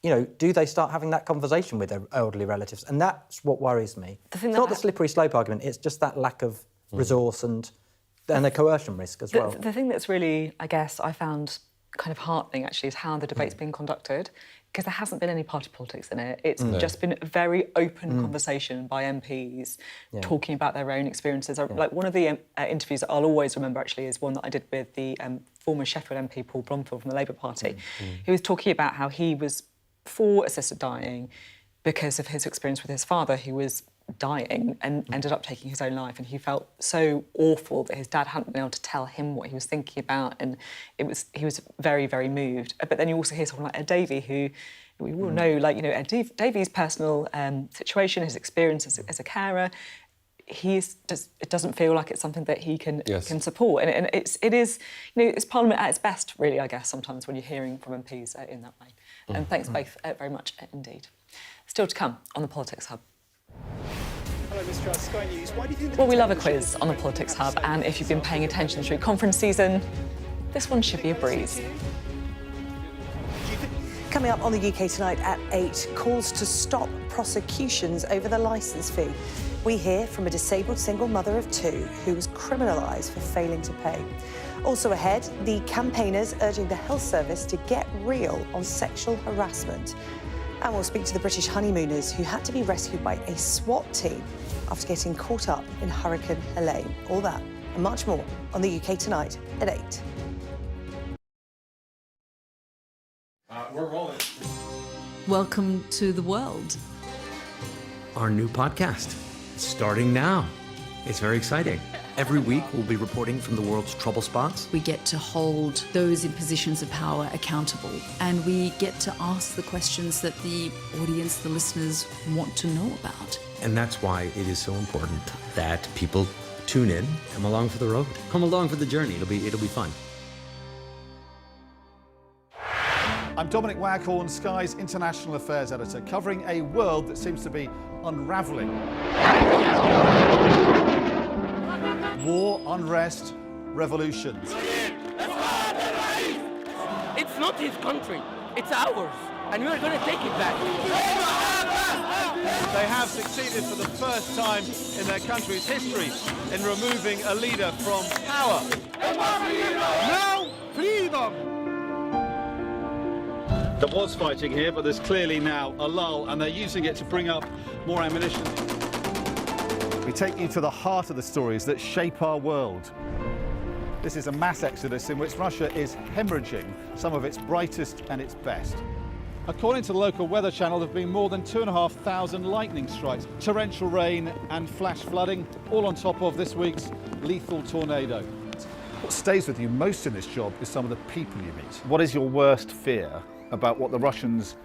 do they start having that conversation with their elderly relatives? And that's what worries me. It's not the slippery slope argument; it's just that lack of resource and the coercion risk as well. The thing that's really, I guess, I found kind of heartening actually is how the debate's been conducted, because there hasn't been any party politics in it. It's just been a very open conversation by MPs talking about their own experiences. Like one of the interviews that I'll always remember actually is one that I did with the former Sheffield MP Paul Blomfield from the Labour Party. He was talking about how he was for assisted dying because of his experience with his father, who was dying and ended up taking his own life, and he felt so awful that his dad hadn't been able to tell him what he was thinking about, and he was very, very moved. But then you also hear someone like Ed Davey, who we all know, Ed Davey's personal situation, his experience as a carer. It doesn't feel like it's something that he can support, and it is it's Parliament at its best, really, I guess, sometimes when you're hearing from MPs in that way. And thanks both very much indeed. Still to come on the Politics Hub. Hello, Mr. Sky News. Why do you think Well, we love a quiz on the Politics Hub, and if you've been paying attention through conference season, this one should be a breeze. Coming up on the UK Tonight at 8, calls to stop prosecutions over the licence fee. We hear from a disabled single mother of 2 who was criminalised for failing to pay. Also ahead, the campaigners urging the health service to get real on sexual harassment. And we'll speak to the British honeymooners who had to be rescued by a SWAT team after getting caught up in Hurricane Helene. All that and much more on the UK Tonight at 8. We're rolling. Welcome to the world. Our new podcast, starting now. It's very exciting. Every week we'll be reporting from the world's trouble spots. We get to hold those in positions of power accountable, and we get to ask the questions that the audience, the listeners, want to know about. And that's why it is so important that people tune in, come along for the road, come along for the journey. It'll be fun. I'm Dominic Waghorn, Sky's International Affairs Editor, covering a world that seems to be unravelling. War, unrest, revolutions. It's not his country, it's ours, and we're going to take it back. They have succeeded for the first time in their country's history in removing a leader from power. Now, freedom! There was fighting here, but there's clearly now a lull, and they're using it to bring up more ammunition. We take you to the heart of the stories that shape our world. This is a mass exodus in which Russia is hemorrhaging some of its brightest and its best. According to the local weather channel, there have been more than 2,500 lightning strikes, torrential rain and flash flooding, all on top of this week's lethal tornado. What stays with you most in this job is some of the people you meet. What is your worst fear about what the Russians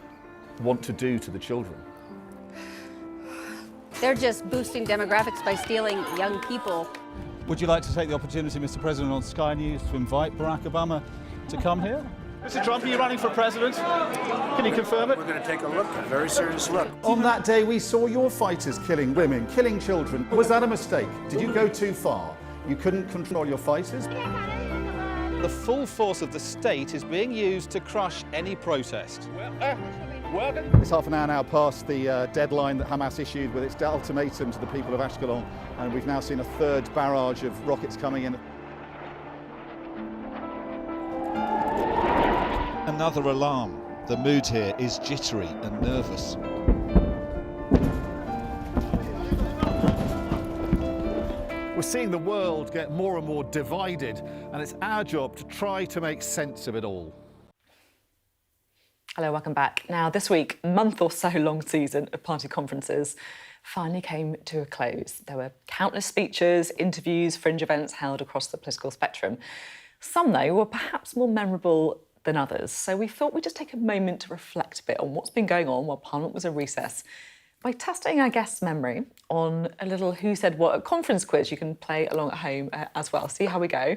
want to do to the children? They're just boosting demographics by stealing young people. Would you like to take the opportunity, Mr. President, on Sky News to invite Barack Obama to come here? Mr. Trump, are you running for president? Can you confirm it? We're going to take a look, a very serious look. On that day, we saw your fighters killing women, killing children. Was that a mistake? Did you go too far? You couldn't control your fighters? The full force of the state is being used to crush any protest. It's half an hour now past the deadline that Hamas issued with its ultimatum to the people of Ashkelon, and we've now seen a third barrage of rockets coming in. Another alarm. The mood here is jittery and nervous. seeing the world get more and more divided, and it's our job to try to make sense of it all. Hello, welcome back. Now, this week, month or so long season of party conferences finally came to a close. There were countless speeches, interviews, fringe events held across the political spectrum. Some, though, were perhaps more memorable than others. So we thought we'd just take a moment to reflect a bit on what's been going on while Parliament was in recess by testing our guests' memory on a little Who Said What, a conference quiz you can play along at home as well. See how we go.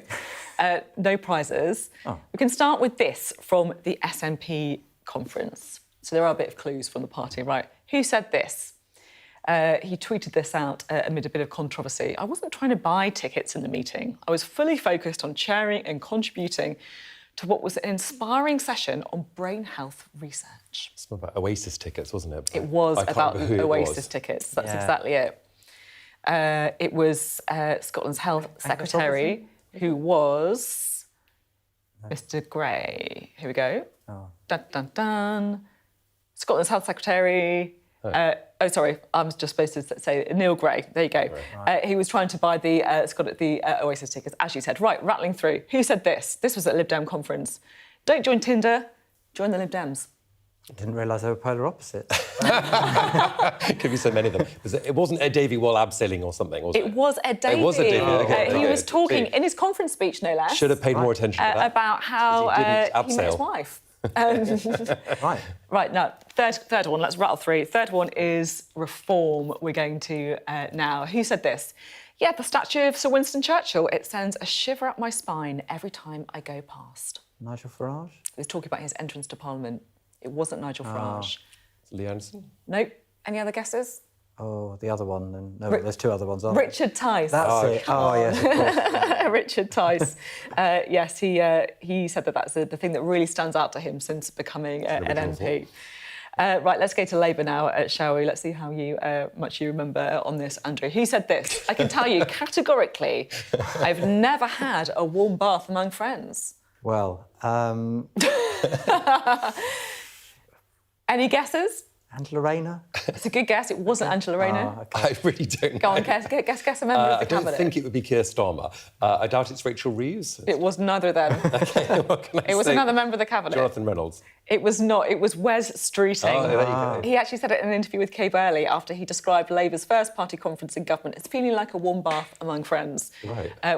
No prizes. Oh. We can start with this from the SNP conference. So there are a bit of clues from the party, right? Who said this? He tweeted this out amid a bit of controversy. I wasn't trying to buy tickets in the meeting. I was fully focused on chairing and contributing to what was an inspiring session on brain health research. It's about Oasis tickets, wasn't it? It was about Oasis tickets. That's exactly it. It was Scotland's Health Secretary, who was Mr. Gray. Here we go. Oh. Dun, dun, dun. Scotland's Health Secretary. Sorry, I was just supposed to say Neil Gray. There you go. Right. He was trying to buy the Oasis tickets, as you said. Right, rattling through. Who said this? This was at a Lib Dem conference. Don't join Tinder, join the Lib Dems. I didn't realise they were polar opposites. Could be so many of them. It wasn't Ed Davey while abseiling or something, was it? It was Ed Davey. It was Ed Davey. Okay. He was talking in his conference speech, no less. Should have paid more attention to that. About how he met his wife. Right, now, third one, let's rattle through. Third one is reform we're going to now. Who said this? Yeah, the statue of Sir Winston Churchill, it sends a shiver up my spine every time I go past. Nigel Farage? He was talking about his entrance to Parliament. It wasn't Nigel Farage. Lee Anderson? Nope. Any other guesses? Oh, the other one. Then. No, there's two other ones, aren't there? Richard Tice. That's it. Oh, yes, of course. Richard Tice. Yes, he said that that's the thing that really stands out to him since becoming an MP. Right, let's go to Labour now, shall we? Let's see how much you remember on this, Andrew. Who said this? I can tell you categorically, I've never had a warm bath among friends. Well, Any guesses? Angela Rayner? It's a good guess. It wasn't Angela Rayner. Oh, okay. I really don't know. Go on, guess a member of the cabinet. I don't think it would be Keir Starmer. I doubt it's Rachel Reeves. It was neither of them. Okay, what can I It was say? another member of the cabinet. Jonathan Reynolds. It was not. It was Wes Streeting. Oh, there you go. He actually said it in an interview with Kay Burley after he described Labour's first party conference in government as feeling like a warm bath among friends,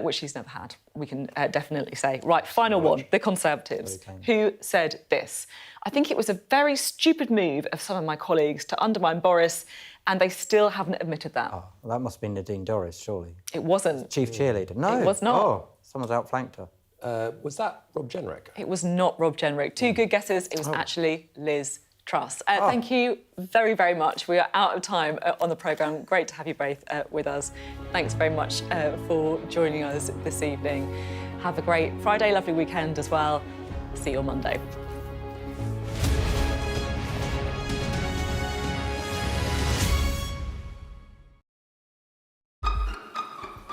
which he's never had, we can definitely say. Right, final one, the Conservatives. Who said this? I think it was a very stupid move of some of my colleagues to undermine Boris, and they still haven't admitted that. Oh, well, that must have been Nadine Dorries, surely. It wasn't. Chief cheerleader. No. It was not. Oh, someone's outflanked her. Was that Rob Jenrick? It was not Rob Jenrick. Two good guesses. It was actually Liz Truss. Thank you very, very much. We are out of time on the programme. Great to have you both with us. Thanks very much for joining us this evening. Have a great Friday, lovely weekend as well. See you on Monday.